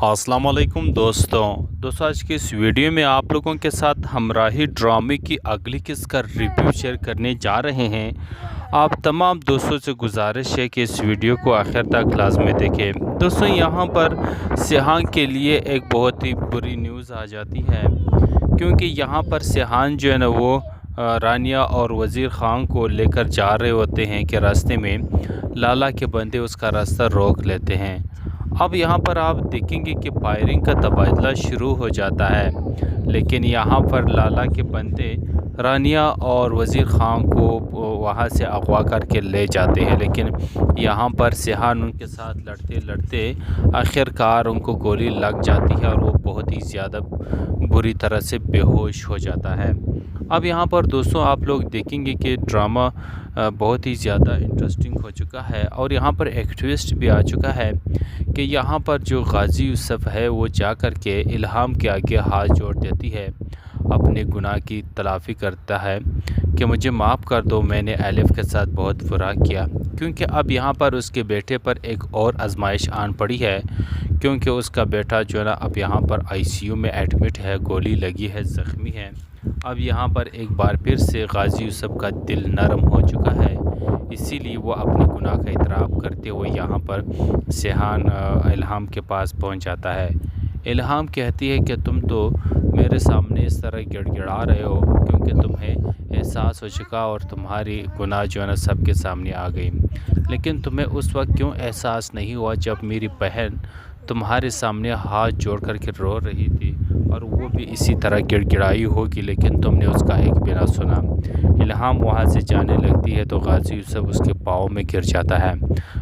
अस्सलाम वालेकुम दोस्तों आज की इस वीडियो में आप लोगों के साथ हमराही ड्रामे की अगली किस्त का रिव्यू शेयर करने जा रहे हैं। आप तमाम दोस्तों से गुजारिश है कि इस वीडियो को आखिर तक लाजमी देखें। दोस्तों यहाँ पर सिहान के लिए एक बहुत ही बुरी न्यूज़ आ जाती है, क्योंकि यहाँ पर सिहान जो है ना वो रानिया और वज़ीर ख़ान को लेकर जा रहे होते हैं कि रास्ते में लाला के बंदे उसका रास्ता रोक लेते हैं। अब यहाँ पर आप देखेंगे कि फायरिंग का तबादला शुरू हो जाता है, लेकिन यहाँ पर लाला के बंदे रानिया और वज़ीर ख़ान को वहाँ से अगवा करके ले जाते हैं। लेकिन यहाँ पर सिहान उनके साथ लड़ते लड़ते आखिरकार उनको गोली लग जाती है और वो बहुत ही ज़्यादा बुरी तरह से बेहोश हो जाता है। अब यहाँ पर दोस्तों आप लोग देखेंगे कि ड्रामा बहुत ही ज़्यादा इंटरेस्टिंग हो चुका है और यहाँ पर एक ट्विस्ट भी आ चुका है कि यहाँ पर जो गाजी यूसुफ है वो जा कर के इल्हाम के आगे हाथ जोड़ देती है, अपने गुनाह की तलाफ़ी करता है कि मुझे माफ़ कर दो, मैंने एलिफ के साथ बहुत बुरा किया। क्योंकि अब यहाँ पर उसके बेटे पर एक और आजमाइश आन पड़ी है, क्योंकि उसका बेटा जो है ना अब यहाँ पर आईसीयू में एडमिट है, गोली लगी है, ज़ख्मी है। अब यहाँ पर एक बार फिर से गाजी यूसुफ का दिल नरम हो चुका है, इसीलिए वो अपने गुनाह का इतराफ़ करते हुए यहाँ पर सिहान इल्हाम के पास पहुँच जाता है। इल्हाम कहती है कि तुम तो मेरे सामने इस तरह गिड़गिड़ा रहे हो क्योंकि तुम्हें एहसास हो चुका और तुम्हारी गुनाह जो है ना सबके सामने आ गई, लेकिन तुम्हें उस वक्त क्यों एहसास नहीं हुआ जब मेरी बहन तुम्हारे सामने हाथ जोड़ कर के रो रही थी और वो भी इसी तरह गिड़गिड़ाई होगी, लेकिन तुमने उसका एक भी ना सुना। इल्हाम वहाँ से जाने लगती है तो गाजी यूसुफ उसके पाँव में गिर जाता है,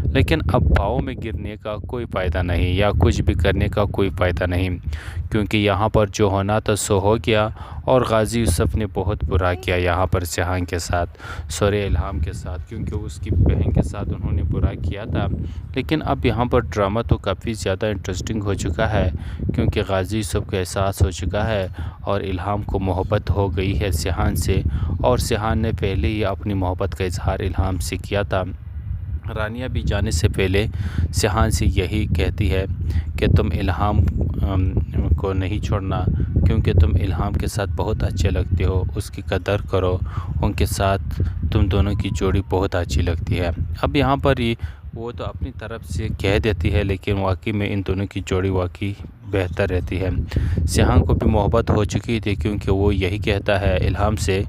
लेकिन अब पाँव में गिरने का कोई फ़ायदा नहीं या कुछ भी करने का कोई फ़ायदा नहीं, क्योंकि यहाँ पर जो होना था सो हो गया और गाजी यूसुफ ने बहुत बुरा किया यहाँ पर सिहान के साथ, सॉरी इल्हाम के साथ, क्योंकि उसकी बहन के साथ उन्होंने बुरा किया था। लेकिन अब यहाँ पर ड्रामा तो काफ़ी ज़्यादा इंटरेस्टिंग हो चुका है, क्योंकि गाजी यूसुफ को एहसास हो चुका है और इल्हाम को मोहब्बत हो गई है सिहान से, और सिहान ने पहले ही अपनी मोहब्बत का इजहार इल्हाम से किया था। रानिया भी जाने से पहले सिहान से यही कहती है कि तुम इल्हाम को नहीं छोड़ना, क्योंकि तुम इल्हाम के साथ बहुत अच्छे लगते हो, उसकी कदर करो, उनके साथ तुम दोनों की जोड़ी बहुत अच्छी लगती है। अब यहाँ पर ही वो तो अपनी तरफ से कह देती है, लेकिन वाकई में इन दोनों की जोड़ी वाकई बेहतर रहती है। सिहान को भी मोहब्बत हो चुकी थी, क्योंकि वो यही कहता है इल्हाम से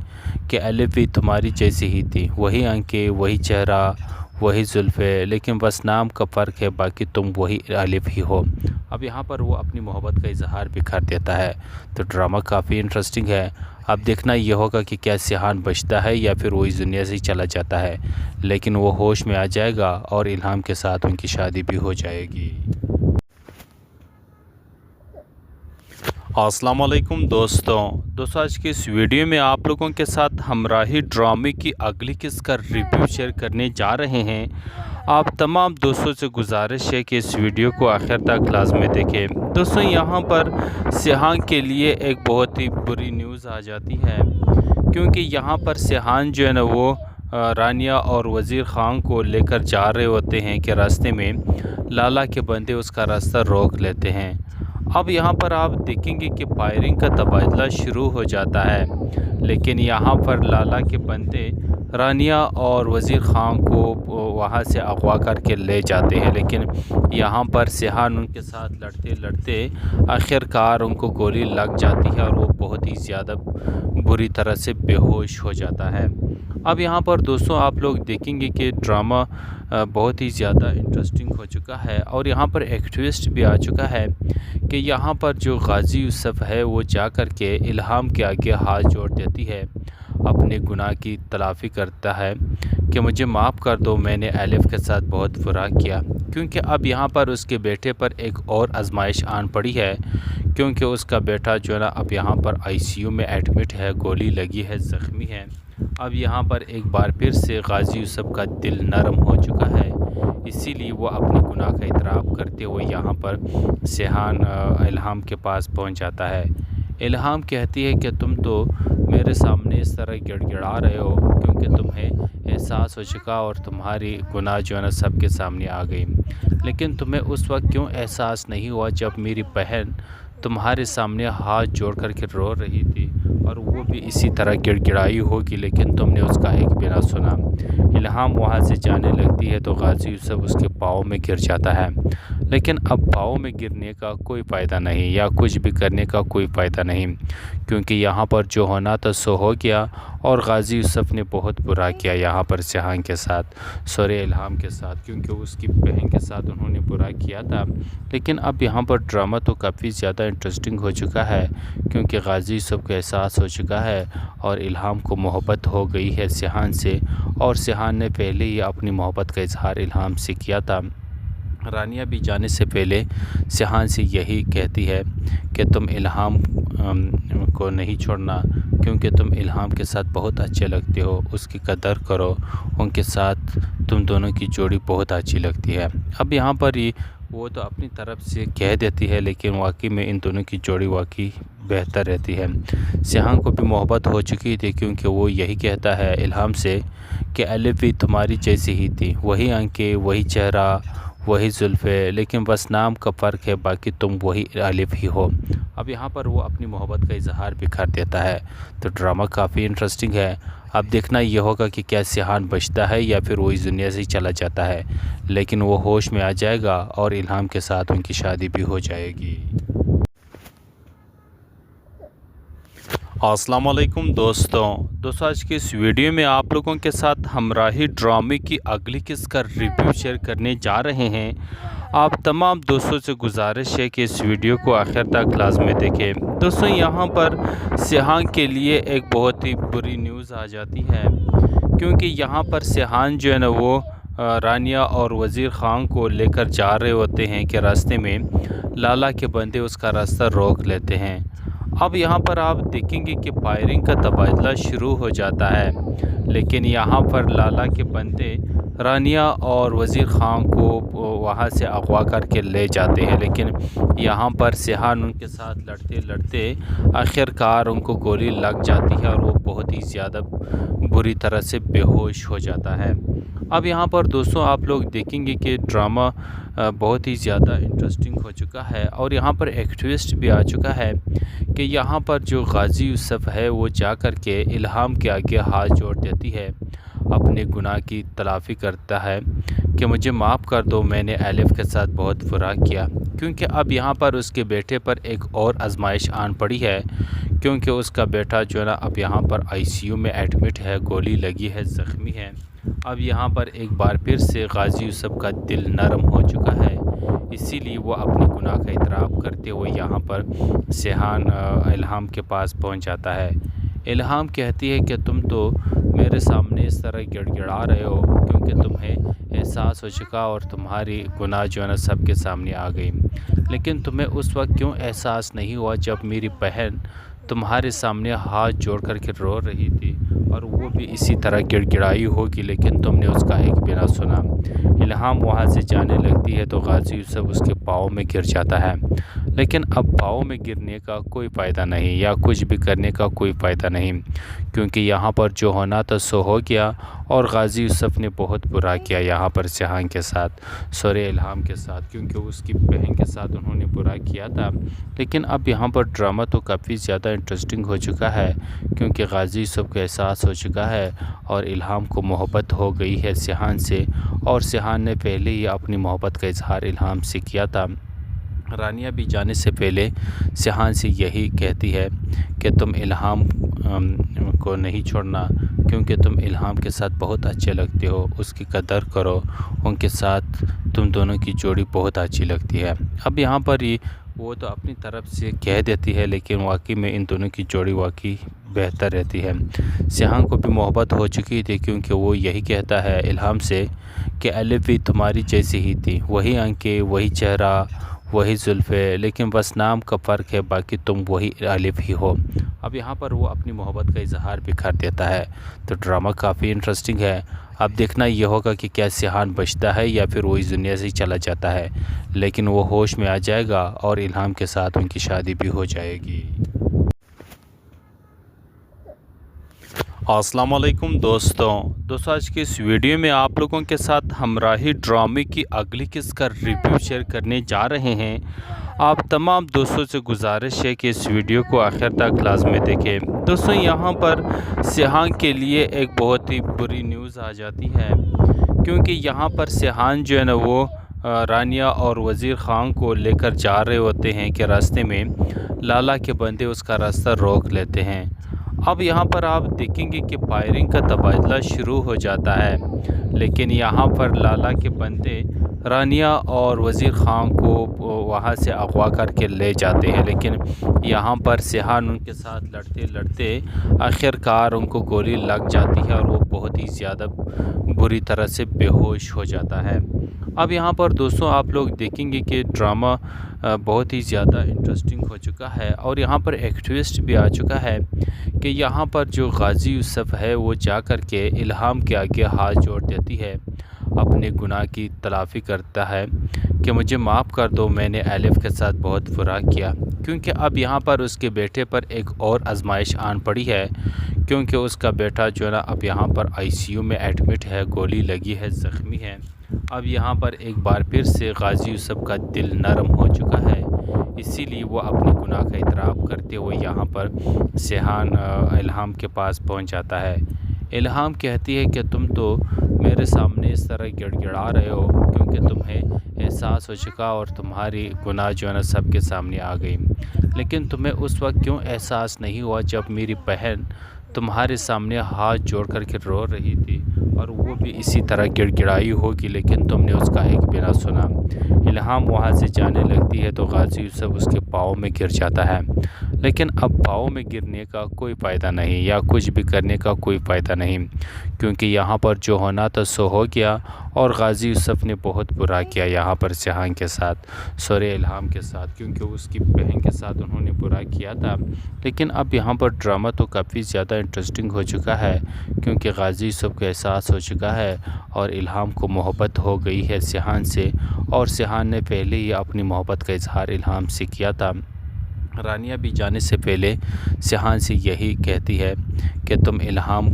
कि एलिफ भी तुम्हारी जैसी ही थी, वही आंखें, वही चेहरा, वही जुल्फ़े, लेकिन बस नाम का फ़र्क है, बाकी तुम वही एलिफ ही हो। अब यहाँ पर वो अपनी मोहब्बत का इजहार भी कर देता है। तो ड्रामा काफ़ी इंटरेस्टिंग है। अब देखना ये होगा कि क्या सिहान बचता है या फिर वो इस दुनिया से ही चला जाता है, लेकिन वो होश में आ जाएगा और इल्हाम के साथ उनकी शादी भी हो जाएगी। अस्सलाम वालेकुम दोस्तों आज की इस वीडियो में आप लोगों के साथ हमराही ड्रामे की अगली किस्त का रिव्यू शेयर करने जा रहे हैं। आप तमाम दोस्तों से गुजारिश है कि इस वीडियो को आखिर तक लाजमी देखें। दोस्तों यहाँ पर सिहान के लिए एक बहुत ही बुरी न्यूज़ आ जाती है, क्योंकि यहाँ पर सिहान जो है ना वो रानिया और वज़ीर ख़ान को लेकर जा रहे होते हैं कि रास्ते में लाला के बंदे उसका रास्ता रोक लेते हैं। अब यहाँ पर आप देखेंगे कि फायरिंग का तबादला शुरू हो जाता है, लेकिन यहाँ पर लाला के बंदे रानिया और वज़ीर ख़ान को वहाँ से अगवा करके ले जाते हैं। लेकिन यहाँ पर सिहान उनके साथ लड़ते लड़ते आखिरकार उनको गोली लग जाती है और वो बहुत ही ज़्यादा बुरी तरह से बेहोश हो जाता है। अब यहाँ पर दोस्तों आप लोग देखेंगे कि ड्रामा बहुत ही ज़्यादा इंटरेस्टिंग हो चुका है और यहाँ पर एक ट्विस्ट भी आ चुका है कि यहाँ पर जो गाजी यूसुफ है वो जा कर के इल्हाम के आगे हाथ जोड़ देती है, अपने गुनाह की तलाफ़ी करता है कि मुझे माफ़ कर दो, मैंने एलिफ के साथ बहुत बुरा किया। क्योंकि अब यहाँ पर उसके बेटे पर एक और आजमाइश आन पड़ी है, क्योंकि उसका बेटा जो है ना अब यहाँ पर आईसीयू में एडमिट है, गोली लगी है, ज़ख्मी है। अब यहाँ पर एक बार फिर से गाजी यूसुफ का दिल नरम हो चुका है, इसीलिए वो अपने गुनाह का इतराफ़ करते हुए यहाँ पर सिहान इल्हाम के पास पहुँच जाता है। इल्हाम कहती है कि तुम तो मेरे सामने इस तरह गिड़गिड़ा रहे हो क्योंकि کیونکہ تمہیں احساس ہو چکا اور تمہاری گناہ جو ہے نا سب کے سامنے آ گئی، لیکن تمہیں اس وقت کیوں احساس نہیں ہوا جب میری بہن تمہارے سامنے ہاتھ جوڑ کر کے رو رہی تھی اور وہ بھی اسی طرح گڑ گڑائی ہوگی، لیکن تم نے اس کا ایک بھی نہ سنا۔ الہام وہاں سے جانے لگتی ہے تو غازی یوسف اس کے پاؤں میں گر جاتا ہے، لیکن اب پاؤں میں گرنے کا کوئی فائدہ نہیں یا کچھ بھی کرنے کا کوئی فائدہ نہیں، کیونکہ یہاں پر جو ہونا تھا سو ہو گیا اور غازی یوسف نے بہت برا کیا یہاں پر سیہان کے ساتھ، سورے الہام کے ساتھ، کیونکہ اس کی بہن کے ساتھ انہوں نے برا کیا تھا۔ لیکن اب یہاں پر ڈرامہ تو کافی زیادہ انٹرسٹنگ ہو چکا ہے، کیونکہ غازی یوسف کو احساس ہو چکا ہے اور الہام کو محبت ہو گئی ہے سیہان سے، اور سیہان نے پہلے ہی اپنی محبت کا اظہار الہام سے کیا تھا۔ رانیہ بھی جانے سے پہلے سیہان سے یہی کہتی ہے کہ تم الہام کو نہیں چھوڑنا، کیونکہ تم الہام کے ساتھ بہت اچھے لگتے ہو، اس کی قدر کرو، ان کے ساتھ تم دونوں کی جوڑی بہت اچھی لگتی ہے۔ اب یہاں پر ہی وہ تو اپنی طرف سے کہہ دیتی ہے، لیکن واقعی میں ان دونوں کی جوڑی واقعی بہتر رہتی ہے۔ سیہان کو بھی محبت ہو چکی تھی، کیونکہ وہ یہی کہتا ہے الہام سے کہ الف بھی تمہاری جیسی ہی تھی، وہی آنکھیں، وہی چہرہ، وہی زلفیں، لیکن بس نام کا فرق ہے، باقی تم وہی الف ہی ہو۔ اب یہاں پر وہ اپنی محبت کا اظہار بھی کر دیتا ہے، تو ڈرامہ کافی انٹرسٹنگ ہے۔ اب دیکھنا یہ ہوگا کہ کیا سیہان بچتا ہے یا پھر وہ اس دنیا سے ہی چلا جاتا ہے، لیکن وہ ہوش میں آ جائے گا اور الہام کے ساتھ ان کی شادی بھی ہو جائے گی۔ السلام علیکم دوستوں، آج کی اس ویڈیو میں آپ لوگوں کے ساتھ ہمراہی ڈرامے کی اگلی قسط کا ریویو شیئر کرنے جا رہے ہیں۔ آپ تمام دوستوں سے گزارش ہے کہ اس ویڈیو کو آخر تک لازمی دیکھیں۔ دوستوں، یہاں پر سیہان کے لیے ایک بہت ہی بری نیوز آ جاتی ہے، کیونکہ یہاں پر سیہان جو ہے نا وہ رانیہ اور وزیر خان کو لے کر جا رہے ہوتے ہیں کہ راستے میں لالا کے بندے اس کا راستہ روک لیتے ہیں۔ اب یہاں پر آپ دیکھیں گے کہ فائرنگ کا تبادلہ شروع ہو جاتا ہے، لیکن یہاں پر لالا کے بندے رانیہ اور وزیر خان کو وہاں سے اغوا کر کے لے جاتے ہیں، لیکن یہاں پر سیہان ان کے ساتھ لڑتے لڑتے آخرکار ان کو گولی لگ جاتی ہے اور وہ بہت ہی زیادہ بری طرح سے بے ہوش ہو جاتا ہے۔ اب یہاں پر دوستوں آپ لوگ دیکھیں گے کہ ڈرامہ بہت ہی زیادہ انٹرسٹنگ ہو چکا ہے، اور یہاں پر ایک ٹویسٹ بھی آ چکا ہے کہ یہاں پر جو غازی یوسف ہے وہ جا کر کے الہام کے آگے ہاتھ جوڑ دیتی ہے، اپنے گناہ کی تلافی کرتا ہے کہ مجھے معاف کر دو، میں نے الف کے ساتھ بہت برا کیا، کیونکہ اب یہاں پر اس کے بیٹے پر ایک اور آزمائش آن پڑی ہے، کیونکہ اس کا بیٹا جو ہے نا اب یہاں پر ICU میں ایڈمٹ ہے، گولی لگی ہے، زخمی ہے۔ اب یہاں پر ایک بار پھر سے غازی یوسف کا دل نرم ہو چکا ہے، اسی لیے وہ اپنے گناہ کا اعتراف کرتے ہوئے یہاں پر سیہان الہام کے پاس پہنچ جاتا ہے۔ الہام کہتی ہے کہ تم تو میرے سامنے اس طرح گڑ گڑا رہے ہو کیونکہ تمہیں احساس ہو چکا اور تمہاری گناہ جو ہے نا سب کے سامنے آ گئی، لیکن تمہیں اس وقت کیوں احساس نہیں ہوا جب میری بہن تمہارے سامنے ہاتھ جوڑ کر کے رو رہی تھی اور وہ بھی اسی طرح گڑ گڑائی ہوگی، لیکن تم نے اس کا ایک بھی نہ سنا۔ الہام وہاں سے جانے لگتی ہے تو غازی یوسف اس کے پاؤں میں گر جاتا ہے، لیکن اب پاؤں میں گرنے کا کوئی فائدہ نہیں یا کچھ بھی کرنے کا کوئی فائدہ نہیں، کیونکہ یہاں پر جو ہونا تھا سو ہو گیا اور غازی یوسف نے بہت برا کیا یہاں پر سیہان کے ساتھ، سورے الہام کے ساتھ، کیونکہ اس کی بہن کے ساتھ انہوں نے برا کیا تھا۔ لیکن اب یہاں پر ڈرامہ تو کافی زیادہ انٹرسٹنگ ہو چکا ہے، کیونکہ غازی یوسف کو احساس ہو چکا ہے اور الہام کو محبت ہو گئی ہے سیہان سے، اور سیہان نے پہلے ہی اپنی محبت کا اظہار الہام سے کیا تھا۔ رانیہ بھی جانے سے پہلے سیہان سے یہی کہتی ہے کہ تم الہام کو نہیں چھوڑنا، کیونکہ تم الہام کے ساتھ بہت اچھے لگتے ہو، اس کی قدر کرو، ان کے ساتھ تم دونوں کی جوڑی بہت اچھی لگتی ہے۔ اب یہاں پر ہی وہ تو اپنی طرف سے کہہ دیتی ہے، لیکن واقعی میں ان دونوں کی جوڑی واقعی بہتر رہتی ہے۔ سیہان کو بھی محبت ہو چکی تھی، کیونکہ وہ یہی کہتا ہے الہام سے کہ الف بھی تمہاری جیسی ہی تھی، وہی آنکھیں، وہی چہرہ، وہی زلفیں، لیکن بس نام کا فرق ہے، باقی تم وہی الف ہی ہو۔ اب یہاں پر وہ اپنی محبت کا اظہار بھی کر دیتا ہے، تو ڈرامہ کافی انٹرسٹنگ ہے۔ اب دیکھنا یہ ہوگا کہ کیا سیہان بچتا ہے یا پھر وہ اس دنیا سے ہی چلا جاتا ہے، لیکن وہ ہوش میں آ جائے گا اور الہام کے ساتھ ان کی شادی بھی ہو جائے گی۔ अस्सलाम वालेकुम दोस्तों आज की इस वीडियो में आप लोगों के साथ हमराही ड्रामे की अगली किस्त का रिव्यू शेयर करने जा रहे हैं। आप तमाम दोस्तों से गुजारिश है कि इस वीडियो को आखिर तक लाजमी देखें। दोस्तों यहाँ पर सिहान के लिए एक बहुत ही बुरी न्यूज़ आ जाती है, क्योंकि यहाँ पर सिहान जो है ना वो रानिया और वज़ीर ख़ान को लेकर जा रहे होते हैं कि रास्ते में लाला के बंदे उसका रास्ता रोक लेते हैं। अब यहाँ पर आप देखेंगे कि फायरिंग का तबादला शुरू हो जाता है, लेकिन यहाँ पर लाला के बंदे रानिया और वज़ीर ख़ान को वहाँ से अगवा करके ले जाते हैं। लेकिन यहाँ पर सिहान उनके साथ लड़ते लड़ते आखिरकार उनको गोली लग जाती है और वो बहुत ही ज़्यादा बुरी तरह से बेहोश हो जाता है। अब यहाँ पर दोस्तों आप लोग देखेंगे कि ड्रामा बहुत ही ज़्यादा इंटरेस्टिंग हो चुका है और यहाँ पर एक ट्विस्ट भी आ चुका है कि यहाँ पर जो गाजी यूसुफ है वो जा कर के इल्हाम के आगे हाथ जोड़ देती है, अपने गुनाह की तलाफ़ी करता है कि मुझे माफ़ कर दो, मैंने एलिफ के साथ बहुत बुरा किया। क्योंकि अब यहाँ पर उसके बेटे पर एक और आजमाइश आन पड़ी है, क्योंकि उसका बेटा जो है ना अब यहाँ पर आईसीयू में एडमिट है, गोली लगी है, ज़ख्मी है। अब यहाँ पर एक बार फिर से गाजी यूसुफ का दिल नरम हो चुका है, इसीलिए वो अपने गुनाह का इतराफ़ करते हुए यहाँ पर सिहान इल्हाम के पास पहुँच जाता है। इल्हाम कहती है कि तुम तो मेरे सामने इस तरह गिड़गिड़ा रहे हो क्योंकि तुम्हें एहसास हो चुका और तुम्हारी गुनाह जो है ना सबके सामने आ गई, लेकिन तुम्हें उस वक्त क्यों एहसास नहीं हुआ जब मेरी बहन तुम्हारे सामने हाथ जोड़ कर के रो रही थी और वो भी इसी तरह गिड़गिड़ाई होगी, लेकिन तुमने उसका एक भी ना सुना। इल्हाम वहाँ से जाने लगती है तो गाजी यूसुफ उसके पाँव में गिर जाता है, लेकिन अब पाँव में गिरने का कोई फ़ायदा नहीं या कुछ भी करने का कोई फ़ायदा नहीं, क्योंकि यहाँ पर जो होना था सो हो गया और गाजी यूसुफ ने बहुत बुरा किया यहाँ पर सिहान के साथ, सॉरी इल्हाम के साथ, क्योंकि उसकी बहन के साथ उन्होंने बुरा किया था। लेकिन अब यहाँ पर ड्रामा तो काफ़ी ज़्यादा इंटरेस्टिंग हो चुका है, क्योंकि गाजी यूसुफ को एहसास हो चुका है और इल्हाम को मोहब्बत हो गई है सिहान से, और सिहान ने पहले ही अपनी मोहब्बत का इजहार इल्हाम से किया था। रानिया भी जाने से पहले सिहान से यही कहती है कि तुम इल्हाम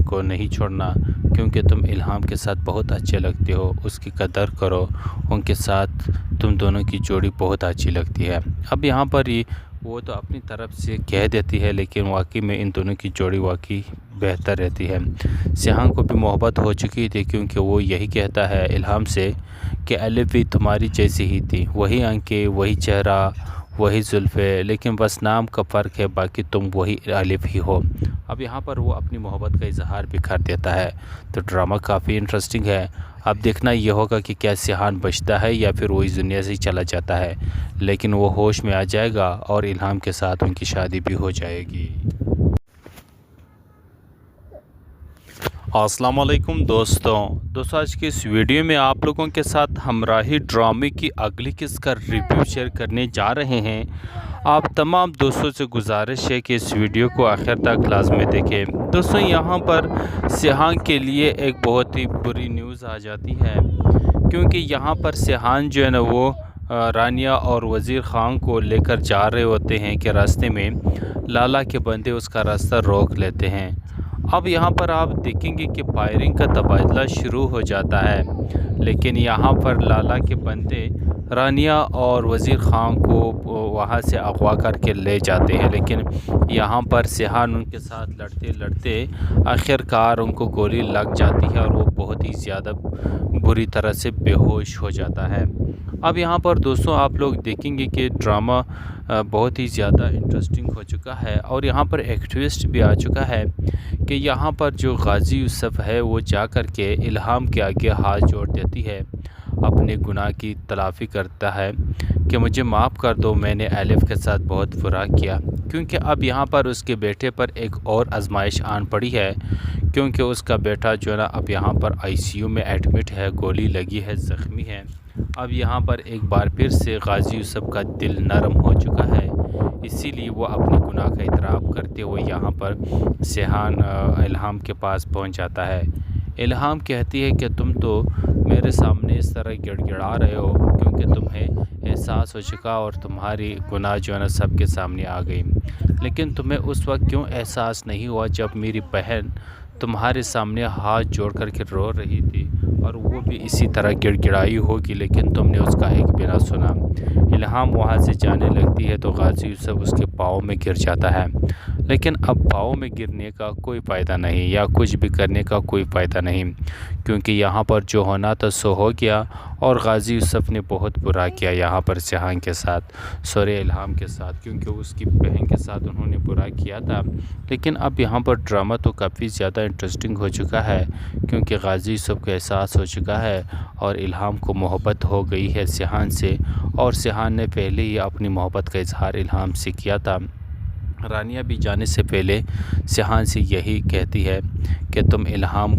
को नहीं छोड़ना, क्योंकि तुम इल्हाम के साथ बहुत अच्छे लगते हो, उसकी कदर करो, उनके साथ तुम दोनों की जोड़ी बहुत अच्छी लगती है। अब यहाँ पर ही वो तो अपनी तरफ से कह देती है, लेकिन वाकई में इन दोनों की जोड़ी वाकई बेहतर रहती है। सिहान को भी मोहब्बत हो चुकी थी, क्योंकि वो यही कहता है इल्हाम से कि एलिफ भी तुम्हारी जैसी ही थी, वही आंखें, वही चेहरा, वही जुल्फ़े, लेकिन बस नाम का फ़र्क है, बाकी तुम वही एलिफ ही हो। अब यहाँ पर वो अपनी मोहब्बत का इजहार भी कर देता है। तो ड्रामा काफ़ी इंटरेस्टिंग है। अब देखना ये होगा कि क्या सिहान बचता है या फिर वो इस दुनिया से ही चला जाता है, लेकिन वो होश में आ जाएगा और इल्हाम के साथ उनकी शादी भी हो जाएगी। अस्सलाम वालेकुम दोस्तों आज की इस वीडियो में आप लोगों के साथ हमराही ड्रामे की अगली किस्त का रिव्यू शेयर करने जा रहे हैं। आप तमाम दोस्तों से गुजारिश है कि इस वीडियो को आखिर तक लाजमी देखें। दोस्तों यहाँ पर सिहान के लिए एक बहुत ही बुरी न्यूज़ आ जाती है, क्योंकि यहाँ पर सिहान जो है ना वो रानिया और वज़ीर ख़ान को लेकर जा रहे होते हैं कि रास्ते में लाला के बंदे उसका रास्ता रोक लेते हैं। अब यहाँ पर आप देखेंगे कि फायरिंग का तबादला शुरू हो जाता है, लेकिन यहाँ पर लाला के बंदे रानिया और वज़ीर ख़ान को वहाँ से अगवा करके ले जाते हैं। लेकिन यहाँ पर सिहान उनके साथ लड़ते लड़ते आखिरकार उनको गोली लग जाती है और वो बहुत ही ज़्यादा बुरी तरह से बेहोश हो जाता है। अब यहाँ पर दोस्तों आप लोग देखेंगे कि ड्रामा बहुत ही ज़्यादा इंटरेस्टिंग हो चुका है और यहाँ पर एक ट्विस्ट भी आ चुका है कि यहाँ पर जो गाजी यूसुफ है वो जा कर के इल्हाम के आगे हाथ जोड़ देती है, अपने गुनाह की तलाफ़ी करता है कि मुझे माफ़ कर दो, मैंने एलिफ के साथ बहुत बुरा किया। क्योंकि अब यहाँ पर उसके बेटे पर एक और आजमाइश आन पड़ी है, क्योंकि उसका बेटा जो है ना अब यहाँ पर आईसीयू में एडमिट है, गोली लगी है, ज़ख्मी है। अब यहाँ पर एक बार फिर से गाजी यूसुफ का दिल नरम हो चुका है, इसीलिए वो अपने गुनाह का इतराफ़ करते हुए यहाँ पर सिहान इल्हाम के पास पहुँच जाता है। الہام کہتی ہے کہ تم تو میرے سامنے اس طرح گڑ گڑا رہے ہو کیونکہ تمہیں احساس ہو چکا اور تمہاری گناہ جو ہے نا سب کے سامنے آ گئی، لیکن تمہیں اس وقت کیوں احساس نہیں ہوا جب میری بہن تمہارے سامنے ہاتھ جوڑ کر کے رو رہی تھی اور وہ بھی اسی طرح گڑ گڑائی ہوگی لیکن تم نے اس کا ایک بھی نہ سنا۔ الہام وہاں سے جانے لگتی ہے تو غازی یوسف اس کے پاؤں میں گر جاتا ہے، لیکن اب پاؤں میں گرنے کا کوئی فائدہ نہیں یا کچھ بھی کرنے کا کوئی فائدہ نہیں، کیونکہ یہاں پر جو ہونا تھا سو ہو گیا اور غازی یوسف نے بہت برا کیا یہاں پر سیحان کے ساتھ، سورہ الہام کے ساتھ، کیونکہ اس کی بہن کے ساتھ انہوں نے برا کیا تھا۔ لیکن اب یہاں پر ڈرامہ تو کافی زیادہ انٹرسٹنگ ہو چکا ہے کیونکہ غازی یوسف کو احساس ہو چکا ہے اور الہام کو محبت ہو گئی ہے سیحان سے، اور سیحان نے پہلے ہی اپنی محبت کا اظہار الہام سے کیا تھا۔ رانیہ بھی جانے سے پہلے سیحان سے یہی کہتی ہے کہ تم الہام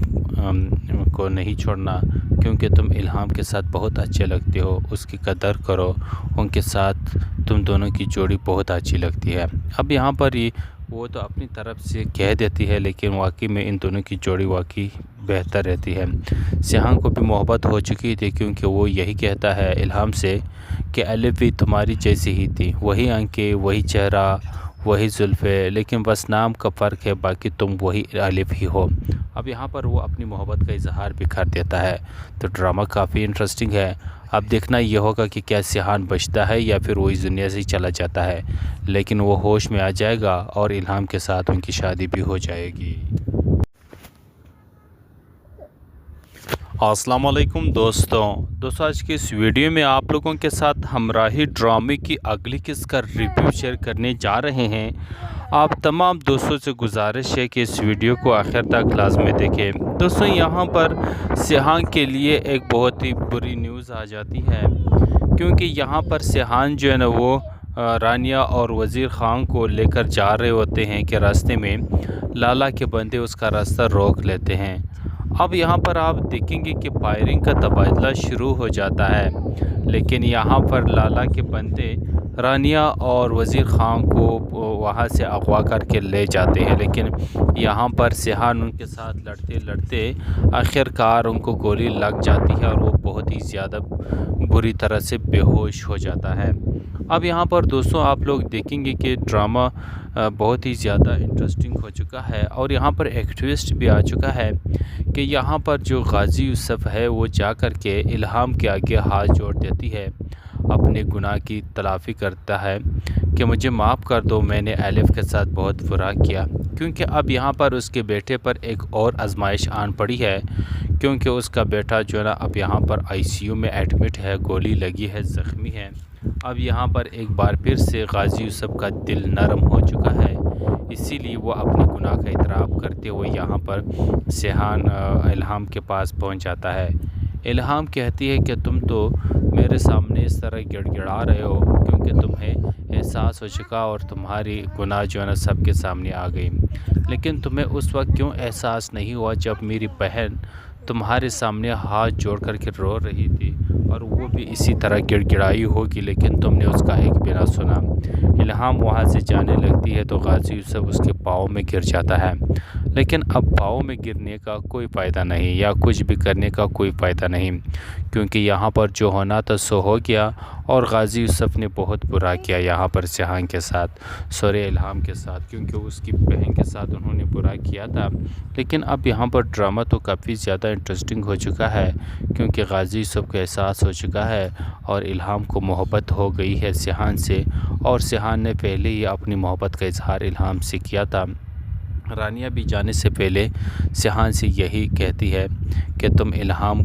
کو نہیں چھوڑنا کیونکہ تم الہام کے ساتھ بہت اچھے لگتے ہو، اس کی قدر کرو، ان کے ساتھ تم دونوں کی جوڑی بہت اچھی لگتی ہے۔ اب یہاں پر ہی وہ تو اپنی طرف سے کہہ دیتی ہے لیکن واقعی میں ان دونوں کی جوڑی واقعی بہتر رہتی ہے۔ سیحان کو بھی محبت ہو چکی تھی کیونکہ وہ یہی کہتا ہے الہام سے کہ الف بھی تمہاری جیسی ہی تھی، وہی آنکھیں، وہی چہرہ، وہی زلفیں، لیکن بس نام کا فرق ہے، باقی تم وہی الف ہی ہو۔ اب یہاں پر وہ اپنی محبت کا اظہار بھی کر دیتا ہے، تو ڈرامہ کافی انٹرسٹنگ ہے۔ اب دیکھنا یہ ہوگا کہ کیا سیحان بچتا ہے یا پھر وہ اس دنیا سے چلا جاتا ہے، لیکن وہ ہوش میں آ جائے گا اور الہام کے ساتھ ان کی شادی بھی ہو جائے گی۔ السلام علیکم دوستوں آج کی اس ویڈیو میں آپ لوگوں کے ساتھ ہمراہی ڈرامے کی اگلی قسط کا ریویو شیئر کرنے جا رہے ہیں۔ آپ تمام دوستوں سے گزارش ہے کہ اس ویڈیو کو آخر تک لازمی دیکھیں۔ دوستوں یہاں پر سیحان کے لیے ایک بہت ہی بری نیوز آ جاتی ہے کیونکہ یہاں پر سیحان جو ہے نا وہ رانیہ اور وزیر خان کو لے کر جا رہے ہوتے ہیں کہ راستے میں لالا کے بندے اس کا راستہ روک لیتے ہیں۔ اب یہاں پر آپ دیکھیں گے کہ فائرنگ کا تبادلہ شروع ہو جاتا ہے، لیکن یہاں پر لالا کے بندے رانیہ اور وزیر خان کو وہاں سے اغوا کر کے لے جاتے ہیں، لیکن یہاں پر سیحان ان کے ساتھ لڑتے لڑتے آخر کار ان کو گولی لگ جاتی ہے اور وہ بہت ہی زیادہ بری طرح سے بے ہوش ہو جاتا ہے۔ اب یہاں پر دوستوں آپ لوگ دیکھیں گے کہ ڈرامہ بہت ہی زیادہ انٹرسٹنگ ہو چکا ہے اور یہاں پر ایک ٹویسٹ بھی آ چکا ہے کہ یہاں پر جو غازی یوسف ہے وہ جا کر کے الہام کے آگے ہاتھ جوڑ دیتی ہے، اپنے گناہ کی تلافی کرتا ہے کہ مجھے معاف کر دو، میں نے الف کے ساتھ بہت برا کیا، کیونکہ اب یہاں پر اس کے بیٹے پر ایک اور آزمائش آن پڑی ہے کیونکہ اس کا بیٹا جو ہے نا اب یہاں پر آئی سی یو میں ایڈمٹ ہے، گولی لگی ہے، زخمی ہے۔ اب یہاں پر ایک بار پھر سے غازی یوسف کا دل نرم ہو چکا ہے، اسی لیے وہ اپنے گناہ کا اعتراف کرتے ہوئے یہاں پر سیحان الہام کے پاس پہنچ جاتا ہے۔ الہام کہتی ہے کہ تم تو میرے سامنے اس طرح گڑ گڑا رہے ہو کیونکہ تمہیں احساس ہو چکا اور تمہاری گناہ جو ہے نا سب کے سامنے آ گئی، لیکن تمہیں اس وقت کیوں احساس نہیں ہوا جب میری بہن تمہارے سامنے ہاتھ جوڑ کر کے رو رہی تھی اور وہ بھی اسی طرح گڑ گڑائی ہوگی لیکن تم نے اس کا ایک بھی نہ سنا۔ الہام وہاں سے جانے لگتی ہے تو غازی یوسف اس کے پاؤں میں گر جاتا ہے، لیکن اب پاؤں میں گرنے کا کوئی فائدہ نہیں یا کچھ بھی کرنے کا کوئی فائدہ نہیں، کیونکہ یہاں پر جو ہونا تھا سو ہو گیا اور غازی یوسف نے بہت برا کیا یہاں پر سیحان کے ساتھ، سورہ الہام کے ساتھ، کیونکہ اس کی بہن کے ساتھ انہوں نے برا کیا تھا۔ لیکن اب یہاں پر ڈرامہ تو کافی زیادہ انٹرسٹنگ ہو چکا ہے کیونکہ غازی یوسف کو احساس ہو چکا ہے اور الہام کو محبت ہو گئی ہے سیحان سے، اور سیحان نے پہلے ہی اپنی محبت کا اظہار الہام سے کیا تھا۔ رانیہ بھی جانے سے پہلے سیحان سے یہی کہتی ہے کہ تم الہام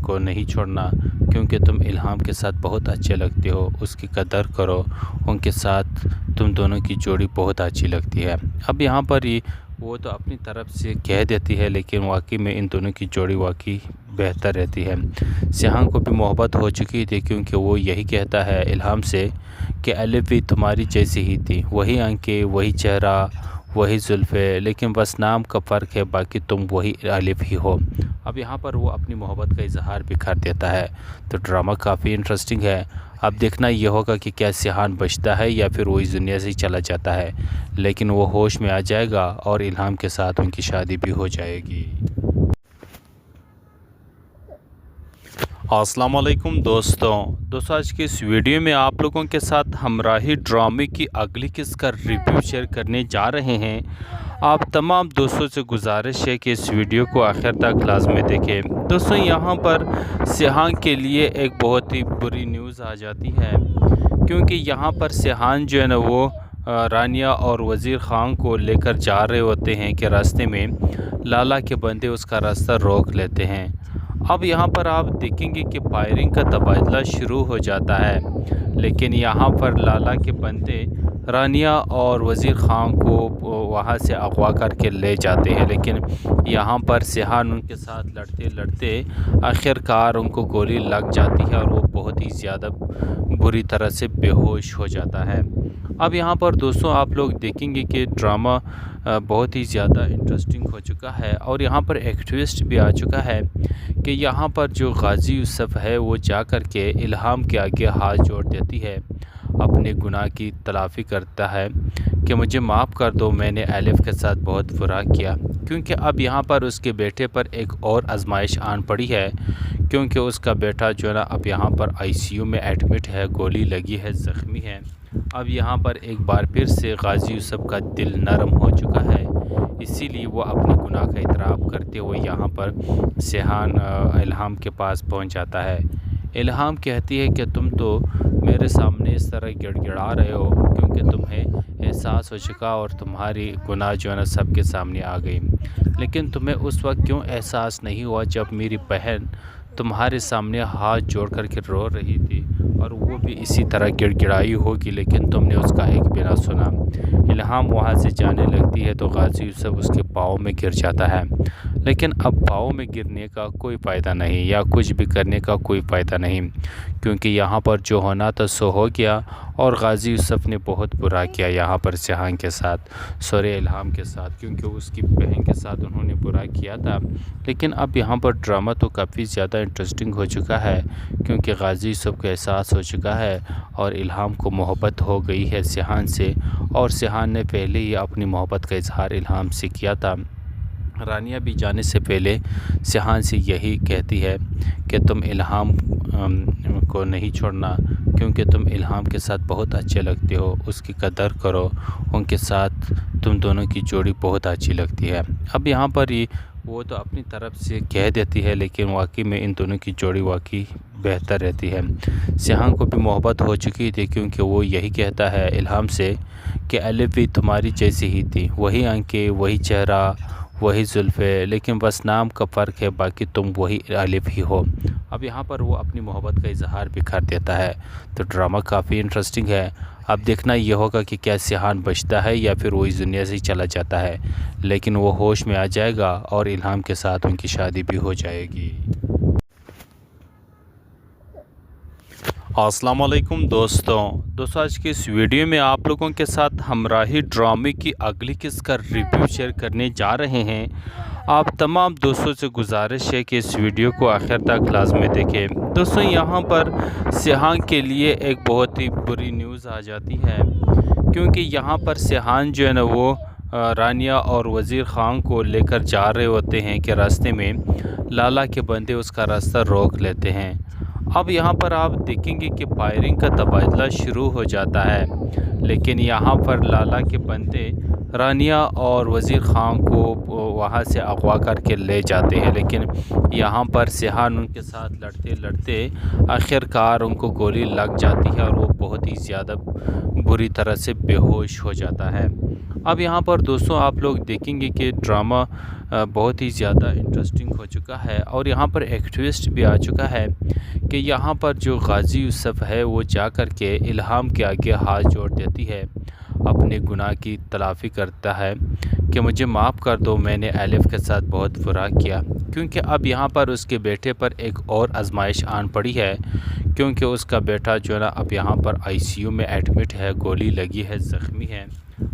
کو نہیں چھوڑنا کیونکہ تم الہام کے ساتھ بہت اچھے لگتے ہو، اس کی قدر کرو، ان کے ساتھ تم دونوں کی جوڑی بہت اچھی لگتی ہے۔ اب یہاں پر ہی وہ تو اپنی طرف سے کہہ دیتی ہے لیکن واقعی میں ان دونوں کی جوڑی واقعی بہتر رہتی ہے۔ سیحان کو بھی محبت ہو چکی تھی کیونکہ وہ یہی کہتا ہے الہام سے کہ الف بھی تمہاری جیسی ہی تھی، وہی آنکھیں، وہی چہرہ، وہی زلفیں، لیکن بس نام کا فرق ہے، باقی تم وہی الف ہی ہو۔ اب یہاں پر وہ اپنی محبت کا اظہار بھی کر دیتا ہے، تو ڈرامہ کافی انٹرسٹنگ ہے۔ اب دیکھنا یہ ہوگا کہ کیا سیحان بچتا ہے یا پھر وہ اس دنیا سے چلا جاتا ہے، لیکن وہ ہوش میں آ جائے گا اور الہام کے ساتھ ان کی شادی بھی ہو جائے گی۔ अस्सलाम वालेकुम दोस्तों आज की इस वीडियो में आप लोगों के साथ हमराही ड्रामे की अगली किस्त का रिव्यू शेयर करने जा रहे हैं। आप तमाम दोस्तों से गुजारिश है कि इस वीडियो को आखिर तक लाजमी देखें। दोस्तों यहाँ पर सिहान के लिए एक बहुत ही बुरी न्यूज़ आ जाती है, क्योंकि यहाँ पर सिहान जो है ना वो रानिया और वज़ीर ख़ान को लेकर जा रहे होते हैं कि रास्ते में लाला के बंदे उसका रास्ता रोक लेते हैं। अब यहाँ पर आप देखेंगे कि फायरिंग का तबादला शुरू हो जाता है, लेकिन यहाँ पर लाला के बंदे रानिया और वज़ीर ख़ान को वहाँ से अगवा करके ले जाते हैं। लेकिन यहाँ पर सिहान उनके साथ लड़ते लड़ते आखिरकार उनको गोली लग जाती है और वो बहुत ही ज़्यादा बुरी तरह से बेहोश हो जाता है। अब यहाँ पर दोस्तों आप लोग देखेंगे कि ड्रामा बहुत ही ज़्यादा इंटरेस्टिंग हो चुका है और यहाँ पर एक ट्विस्ट भी आ चुका है कि यहाँ पर जो गाजी यूसुफ है वो जा कर के इल्हाम के आगे हाथ जोड़ देती है, अपने गुनाह की तलाफ़ी करता है कि मुझे माफ़ कर दो, मैंने एलिफ के साथ बहुत बुरा किया। क्योंकि अब यहाँ पर उसके बेटे पर एक और आजमाइश आन पड़ी है, क्योंकि उसका बेटा जो है ना अब यहाँ पर आईसीयू में एडमिट है, गोली लगी है, ज़ख्मी है। अब यहाँ पर एक बार फिर से गाजी यूसुफ का दिल नरम हो चुका है, इसीलिए वो अपने गुनाह का इतराफ़ करते हुए यहाँ पर सिहान इल्हाम के पास पहुँच जाता है। इल्हाम कहती है कि तुम तो मेरे सामने इस तरह गिड़गिड़ा रहे हो क्योंकि तुम्हें एहसास हो चुका और तुम्हारी गुनाह जो है ना सबके सामने आ गई, लेकिन तुम्हें उस वक्त क्यों एहसास नहीं हुआ जब मेरी बहन तुम्हारे सामने हाथ जोड़ कर के रो रही थी और वो भी इसी तरह गिड़गिड़ाई होगी, लेकिन तुमने उसका एक भी ना सुना। इल्हाम वहाँ से जाने लगती है तो गाजी यूसुफ उसके पाँव में गिर जाता है, लेकिन अब पाँव में गिरने का कोई फ़ायदा नहीं या कुछ भी करने का कोई फ़ायदा नहीं, क्योंकि यहाँ पर जो होना था सो हो गया और गाजी यूसुफ ने बहुत बुरा किया यहाँ पर सिहान के साथ, सॉरी इल्हाम के साथ, क्योंकि उसकी बहन के साथ उन्होंने बुरा किया था। लेकिन अब यहाँ पर ड्रामा तो काफ़ी ज़्यादा इंटरेस्टिंग हो चुका है, क्योंकि गाजी यूसुफ को एहसास हो चुका है और इल्हाम को मोहब्बत हो गई है सिहान से, और सिहान ने पहले ही अपनी मोहब्बत का इजहार इल्हाम से किया था। रानिया भी जाने से पहले सिहान से यही कहती है कि तुम इल्हाम को नहीं छोड़ना, क्योंकि तुम इल्हाम के साथ बहुत अच्छे लगते हो, उसकी कदर करो, उनके साथ तुम दोनों की जोड़ी बहुत अच्छी लगती है। अब यहाँ पर ही वो तो अपनी तरफ से कह देती है, लेकिन वाकई में इन दोनों की जोड़ी वाकई बेहतर रहती है। सिहान को भी मोहब्बत हो चुकी थी, क्योंकि वो यही कहता है इल्हाम से कि एलिफ भी तुम्हारी जैसी ही थी, वही आंखें, वही चेहरा, वही जुल्फ़े, लेकिन बस नाम का फ़र्क है, बाकी तुम वही एलिफ ही हो। अब यहाँ पर वो अपनी मोहब्बत का इजहार भी कर देता है। तो ड्रामा काफ़ी इंटरेस्टिंग है। अब देखना ये होगा कि क्या सिहान बचता है या फिर वो इस दुनिया से ही चला जाता है, लेकिन वो होश में आ जाएगा और इल्हाम के साथ उनकी शादी भी हो जाएगी। अस्सलाम वालेकुम दोस्तों आज की इस वीडियो में आप लोगों के साथ हमराही ड्रामे की अगली किस्त का रिव्यू शेयर करने जा रहे हैं। आप तमाम दोस्तों से गुजारिश है कि इस वीडियो को आखिर तक लाजमी देखें। दोस्तों यहाँ पर सिहान के लिए एक बहुत ही बुरी न्यूज़ आ जाती है, क्योंकि यहाँ पर सिहान जो है ना वो रानिया और वज़ीर ख़ान को लेकर जा रहे होते हैं कि रास्ते में लाला के बंदे उसका रास्ता रोक लेते हैं। अब यहाँ पर आप देखेंगे कि फायरिंग का तबादला शुरू हो जाता है, लेकिन यहाँ पर लाला के बंदे रानिया और वज़ीर ख़ान को वहाँ से अगवा करके ले जाते हैं। लेकिन यहाँ पर सिहान उनके साथ लड़ते लड़ते आखिरकार उनको गोली लग जाती है और वो बहुत ही ज़्यादा बुरी तरह से बेहोश हो जाता है। अब यहाँ पर दोस्तों आप लोग देखेंगे कि ड्रामा बहुत ही ज़्यादा इंटरेस्टिंग हो चुका है और यहाँ पर एक ट्विस्ट भी आ चुका है कि यहाँ पर जो गाजी यूसुफ है वो जा कर के इल्हाम के आगे हाथ जोड़ देती है, अपने गुनाह की तलाफ़ी करता है कि मुझे माफ़ कर दो, मैंने एलिफ के साथ बहुत बुरा किया। क्योंकि अब यहाँ पर उसके बेटे पर एक और आजमाइश आन पड़ी है, क्योंकि उसका बेटा जो है ना अब यहाँ पर आईसीयू में एडमिट है, गोली लगी है, ज़ख्मी है।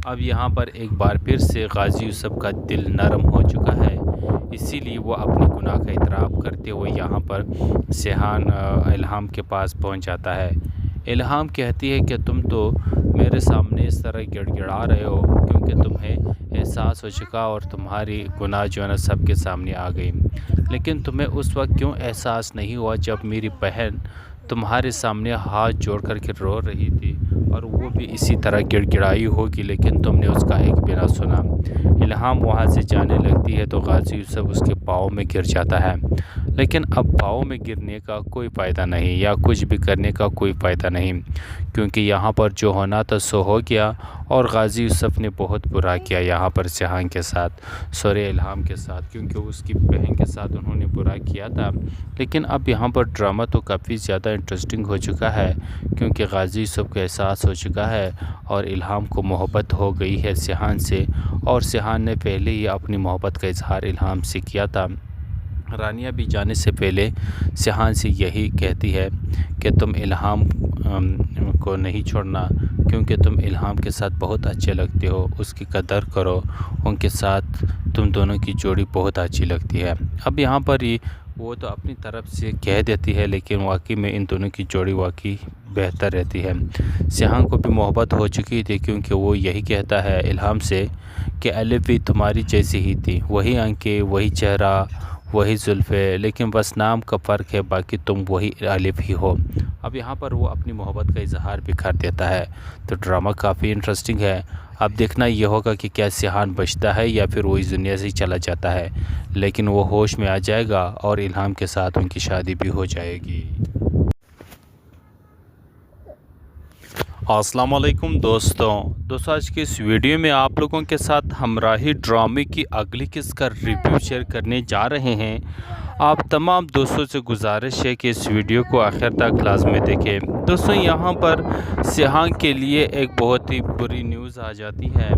अब यहाँ पर एक बार फिर से गाजी यूसुफ का दिल नरम हो चुका है, इसीलिए वो अपने गुनाह का इतराफ़ करते हुए यहाँ पर सिहान इल्हाम के पास पहुँच जाता है। الہام کہتی ہے کہ تم تو میرے سامنے اس طرح گڑ گڑا رہے ہو کیونکہ تمہیں احساس ہو چکا اور تمہاری گناہ جو ہے نا سب کے سامنے آ گئی، لیکن تمہیں اس وقت کیوں احساس نہیں ہوا جب میری بہن تمہارے سامنے ہاتھ جوڑ کر کے رو رہی تھی اور وہ بھی اسی طرح گڑ گڑائی ہوگی لیکن تم نے اس کا ایک بھی نہ سنا۔ الہام وہاں سے جانے لگتی ہے تو غازی یوسف اس کے پاؤں میں گر جاتا ہے، لیکن اب پاؤں میں گرنے کا کوئی فائدہ نہیں یا کچھ بھی کرنے کا کوئی فائدہ نہیں، کیونکہ یہاں پر جو ہونا تھا سو ہو گیا اور غازی یوسف نے بہت برا کیا یہاں پر سیحان کے ساتھ، سورہ الہام کے ساتھ، کیونکہ اس کی بہن کے ساتھ انہوں نے برا کیا تھا۔ لیکن اب یہاں پر ڈرامہ تو کافی زیادہ انٹرسٹنگ ہو چکا ہے کیونکہ غازی یوسف کو احساس ہو چکا ہے اور الہام کو محبت ہو گئی ہے سیحان سے، اور سیحان نے پہلے ہی اپنی محبت کا اظہار الہام سے کیا تھا۔ رانیہ بھی جانے سے پہلے سیحان سے یہی کہتی ہے کہ تم الہام کو نہیں چھوڑنا کیونکہ تم الہام کے ساتھ بہت اچھے لگتے ہو، اس کی قدر کرو، ان کے ساتھ تم دونوں کی جوڑی بہت اچھی لگتی ہے۔ اب یہاں پر ہی وہ تو اپنی طرف سے کہہ دیتی ہے لیکن واقعی میں ان دونوں کی جوڑی واقعی بہتر رہتی ہے۔ سیحان کو بھی محبت ہو چکی تھی کیونکہ وہ یہی کہتا ہے الہام سے کہ الف بھی تمہاری جیسی ہی تھی، وہی آنکھیں، وہی چہرہ، وہی زلفیں، لیکن بس نام کا فرق ہے، باقی تم وہی الف ہی ہو۔ اب یہاں پر وہ اپنی محبت کا اظہار بھی کر دیتا ہے، تو ڈرامہ کافی انٹرسٹنگ ہے۔ اب دیکھنا یہ ہوگا کہ کیا سیحان بچتا ہے یا پھر وہ اس دنیا سے چلا جاتا ہے، لیکن وہ ہوش میں آ جائے گا اور الہام کے ساتھ ان کی شادی بھی ہو جائے گی۔ السلام علیکم دوستوں آج کی اس ویڈیو میں آپ لوگوں کے ساتھ ہمراہی ڈرامے کی اگلی قسط کا ریویو شیئر کرنے جا رہے ہیں۔ آپ تمام دوستوں سے گزارش ہے کہ اس ویڈیو کو آخر تک لازمی دیکھیں۔ دوستوں یہاں پر سیحان کے لیے ایک بہت ہی بری نیوز آ جاتی ہے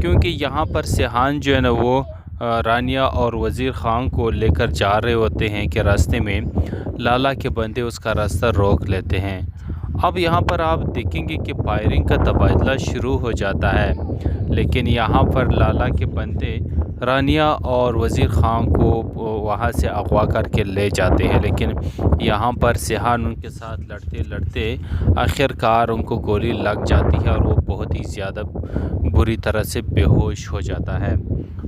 کیونکہ یہاں پر سیحان جو ہے نا وہ رانیہ اور وزیر خان کو لے کر جا رہے ہوتے ہیں کہ راستے میں لالا کے بندے اس کا راستہ روک لیتے ہیں۔ اب یہاں پر آپ دیکھیں گے کہ فائرنگ کا تبادلہ شروع ہو جاتا ہے، لیکن یہاں پر لالا کے بندے رانیہ اور وزیر خان کو وہاں سے اغوا کر کے لے جاتے ہیں، لیکن یہاں پر سیحان ان کے ساتھ لڑتے لڑتے آخر کار ان کو گولی لگ جاتی ہے اور وہ بہت ہی زیادہ بری طرح سے بے ہوش ہو جاتا ہے۔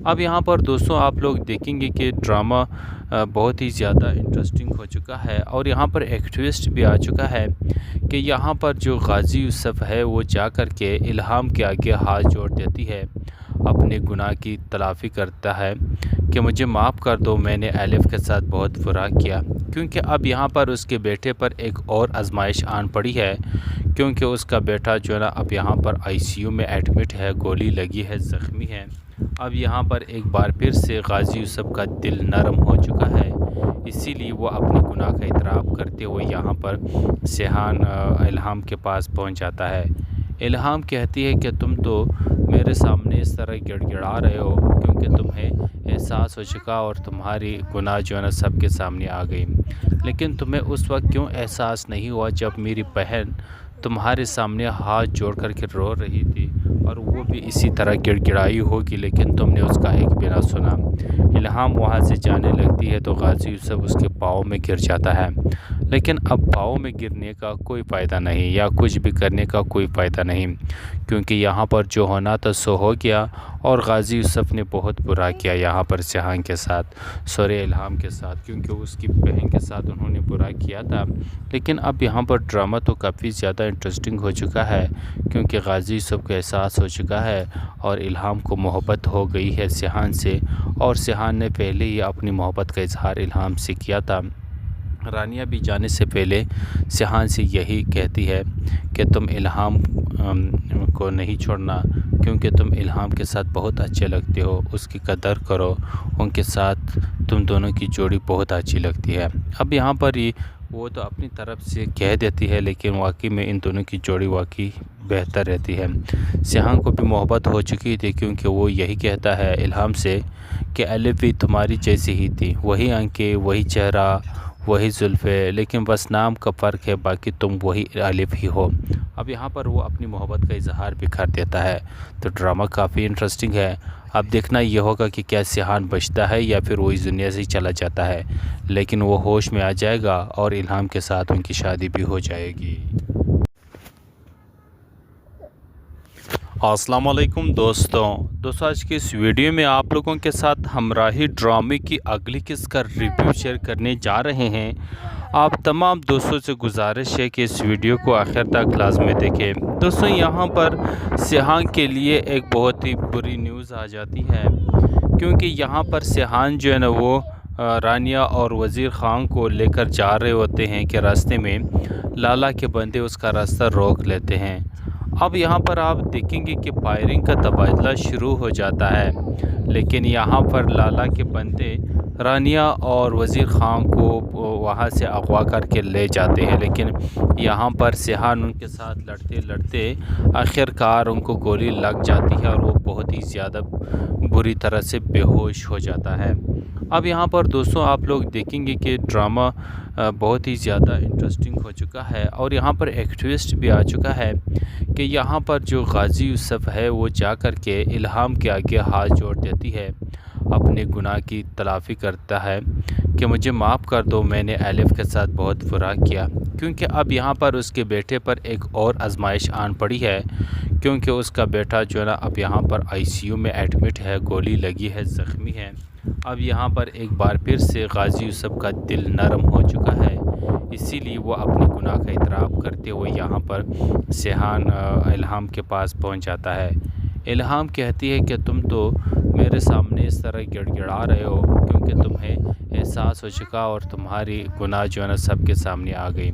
اب یہاں پر دوستوں آپ لوگ دیکھیں گے کہ ڈرامہ بہت ہی زیادہ انٹرسٹنگ ہو چکا ہے اور یہاں پر ایک ٹویسٹ بھی آ چکا ہے کہ یہاں پر جو غازی یوسف ہے وہ جا کر کے الہام کے آگے ہاتھ جوڑ دیتی ہے، اپنے گناہ کی تلافی کرتا ہے کہ مجھے معاف کر دو، میں نے الف کے ساتھ بہت برا کیا، کیونکہ اب یہاں پر اس کے بیٹے پر ایک اور آزمائش آن پڑی ہے کیونکہ اس کا بیٹا جو ہے نا اب یہاں پر ICU میں ایڈمٹ ہے، گولی لگی ہے، زخمی ہے۔ اب یہاں پر ایک بار پھر سے غازی یوسف کا دل نرم ہو چکا ہے، اسی لیے وہ اپنے گناہ کا اعتراف کرتے ہوئے یہاں پر سیحان الہام کے پاس پہنچ جاتا ہے۔ الہام کہتی ہے کہ تم تو میرے سامنے اس طرح گڑ گڑا رہے ہو کیونکہ تمہیں احساس ہو چکا اور تمہاری گناہ جو ہے نا سب کے سامنے آ گئی، لیکن تمہیں اس وقت کیوں احساس نہیں ہوا جب میری بہن تمہارے سامنے ہاتھ جوڑ کر کے رو رہی تھی اور وہ بھی اسی طرح گڑ گڑائی ہوگی لیکن تم نے اس کا ایک بھی نہ سنا۔ الہام وہاں سے جانے لگتی ہے تو غازی یوسف اس کے پاؤں میں گر جاتا ہے، لیکن اب پاؤں میں گرنے کا کوئی فائدہ نہیں یا کچھ بھی کرنے کا کوئی فائدہ نہیں، کیونکہ یہاں پر جو ہونا تھا سو ہو گیا اور غازی یوسف نے بہت برا کیا یہاں پر سیحان کے ساتھ، سورہ الہام کے ساتھ، کیونکہ اس کی بہن کے ساتھ انہوں نے برا کیا تھا۔ لیکن اب یہاں پر ڈرامہ تو کافی زیادہ انٹرسٹنگ ہو چکا ہے کیونکہ غازی یوسف کو احساس ہو چکا ہے اور الہام کو محبت ہو گئی ہے سیحان سے، اور سیحان نے پہلے ہی اپنی محبت کا اظہار الہام سے کیا تھا۔ رانیہ بھی جانے سے پہلے سیحان سے یہی کہتی ہے کہ تم الہام کو نہیں چھوڑنا کیونکہ تم الہام کے ساتھ بہت اچھے لگتے ہو، اس کی قدر کرو، ان کے ساتھ تم دونوں کی جوڑی بہت اچھی لگتی ہے۔ اب یہاں پر ہی وہ تو اپنی طرف سے کہہ دیتی ہے لیکن واقعی میں ان دونوں کی جوڑی واقعی بہتر رہتی ہے۔ سیحان کو بھی محبت ہو چکی تھی کیونکہ وہ یہی کہتا ہے الہام سے کہ الف بھی تمہاری جیسی ہی تھی، وہی آنکھیں، وہی چہرہ، وہی زلفیں، لیکن بس نام کا فرق ہے، باقی تم وہی الف ہی ہو۔ اب یہاں پر وہ اپنی محبت کا اظہار بھی کر دیتا ہے، تو ڈرامہ کافی انٹرسٹنگ ہے۔ اب دیکھنا یہ ہوگا کہ کیا سیحان بچتا ہے یا پھر وہ اس دنیا سے چلا جاتا ہے، لیکن وہ ہوش میں آ جائے گا اور الہام کے ساتھ ان کی شادی بھی ہو جائے گی۔ अस्सलाम वालेकुम दोस्तों आज की इस वीडियो में आप लोगों के साथ हमराही ड्रामे की अगली किस्त का रिव्यू शेयर करने जा रहे हैं। आप तमाम दोस्तों से गुजारिश है कि इस वीडियो को आखिर तक लाजमी देखें। दोस्तों यहाँ पर सिहान के लिए एक बहुत ही बुरी न्यूज़ आ जाती है, क्योंकि यहाँ पर सिहान जो है ना वो रानिया और वज़ीर ख़ान को लेकर जा रहे होते हैं कि रास्ते में लाला के बंदे उसका रास्ता रोक लेते हैं। अब यहाँ पर आप देखेंगे कि फायरिंग का तबादला शुरू हो जाता है, लेकिन यहाँ पर लाला के बंदे रानिया और वज़ीर ख़ान को वहाँ से अगवा करके ले जाते हैं। लेकिन यहाँ पर सिहान उनके साथ लड़ते लड़ते आखिरकार उनको गोली लग जाती है और वो बहुत ही ज़्यादा बुरी तरह से बेहोश हो जाता है। अब यहाँ पर दोस्तों आप लोग देखेंगे कि ड्रामा बहुत ही ज़्यादा इंटरेस्टिंग हो चुका है और यहाँ पर एक ट्विस्ट भी आ चुका है कि यहाँ पर जो गाजी यूसुफ है वो जा कर के इल्हाम के आगे हाथ जोड़ देती है, अपने गुनाह की तलाफ़ी करता है कि मुझे माफ़ कर दो, मैंने एलिफ के साथ बहुत बुरा किया। क्योंकि अब यहाँ पर उसके बेटे पर एक और आजमाइश आन पड़ी है, क्योंकि उसका बेटा जो है ना अब यहाँ पर आईसीयू में एडमिट है, गोली लगी है, ज़ख्मी है। अब यहाँ पर एक बार फिर से गाजी यूसुफ का दिल नरम हो चुका है, इसीलिए वो अपने गुनाह का इतराफ़ करते हुए यहाँ पर सिहान इल्हाम के पास पहुँच जाता है। इल्हाम कहती है कि तुम तो मेरे सामने इस तरह गिड़गिड़ा रहे हो क्योंकि तुम्हें एहसास हो चुका और तुम्हारी गुनाह जो है ना सबके सामने आ गई,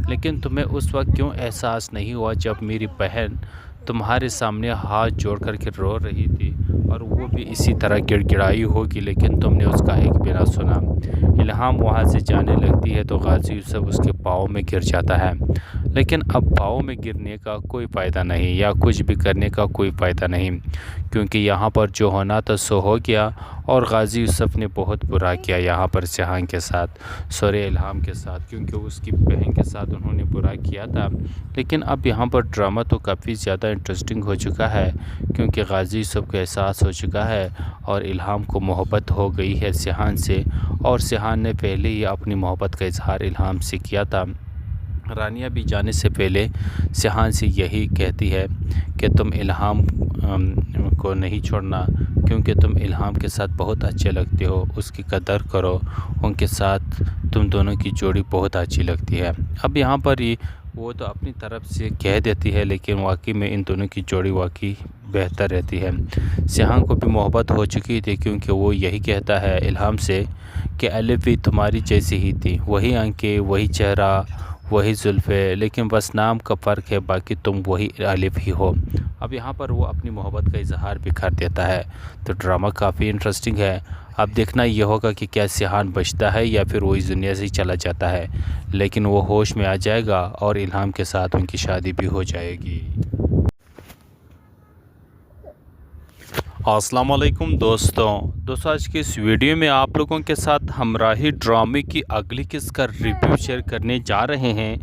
लेकिन तुम्हें उस वक्त क्यों एहसास नहीं हुआ जब मेरी बहन तुम्हारे सामने हाथ जोड़ कर के रो रही थी और वो भी इसी तरह गिड़गिड़ाई होगी, लेकिन तुमने उसका एक भी ना सुना। इल्हाम वहाँ से जाने लगती है तो गाजी यूसुफ उसके पाँव में गिर जाता है, लेकिन अब पाँव में गिरने का कोई फ़ायदा नहीं या कुछ भी करने का कोई फ़ायदा नहीं, क्योंकि यहाँ पर जो होना था सो हो गया और गाजी यूसुफ ने बहुत बुरा किया यहाँ पर सिहान के साथ, सॉरी इल्हाम के साथ, क्योंकि उसकी बहन के साथ उन्होंने बुरा किया था। लेकिन अब यहाँ पर ड्रामा तो काफ़ी ज़्यादा इंटरेस्टिंग हो चुका है, क्योंकि गाजी यूसुफ को एहसास हो चुका है और इल्हाम को मोहब्बत हो गई है सिहान से, और सिहान ने पहले ही अपनी मोहब्बत का इजहार इल्हाम से किया था। रानिया भी जाने से पहले सिहान से यही कहती है कि तुम इल्हाम को नहीं छोड़ना, क्योंकि तुम इल्हाम के साथ बहुत अच्छे लगते हो, उसकी कदर करो, उनके साथ तुम दोनों की जोड़ी बहुत अच्छी लगती है। अब यहाँ पर ही वो तो अपनी तरफ से कह देती है, लेकिन वाकई में इन दोनों की जोड़ी वाकई बेहतर रहती है। सिहान को भी मोहब्बत हो चुकी थी, क्योंकि वो यही कहता है इल्हाम से कि एलिफ भी तुम्हारी जैसी ही थी, वही आंखें, वही चेहरा, वही जुल्फ़े, लेकिन बस नाम का फ़र्क है, बाकी तुम वही एलिफ ही हो। अब यहाँ पर वो अपनी मोहब्बत का इजहार भी कर देता है। तो ड्रामा काफ़ी इंटरेस्टिंग है। अब देखना ये होगा कि क्या सिहान बचता है या फिर वो इस दुनिया से ही चला जाता है, लेकिन वो होश में आ जाएगा और इल्हाम के साथ उनकी शादी भी हो जाएगी। अस्सलाम वालेकुम दोस्तों आज की इस वीडियो में आप लोगों के साथ हमराही ड्रामे की अगली किस्त का रिव्यू शेयर करने जा रहे हैं।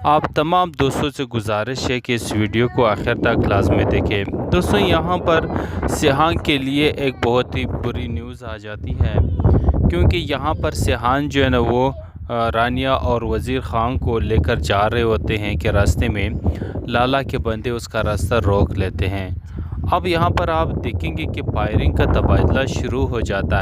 आप तमाम दोस्तों से गुजारिश है कि इस वीडियो को आखिर तक लाजमी देखें। दोस्तों यहाँ पर सिहान के लिए एक बहुत ही बुरी न्यूज़ आ जाती है, क्योंकि यहाँ पर सिहान जो है ना वो रानिया और वज़ीर ख़ान को लेकर जा रहे होते हैं कि रास्ते में लाला के बंदे उसका रास्ता रोक लेते हैं। अब यहाँ पर आप देखेंगे कि फायरिंग का तबादला शुरू हो जाता है।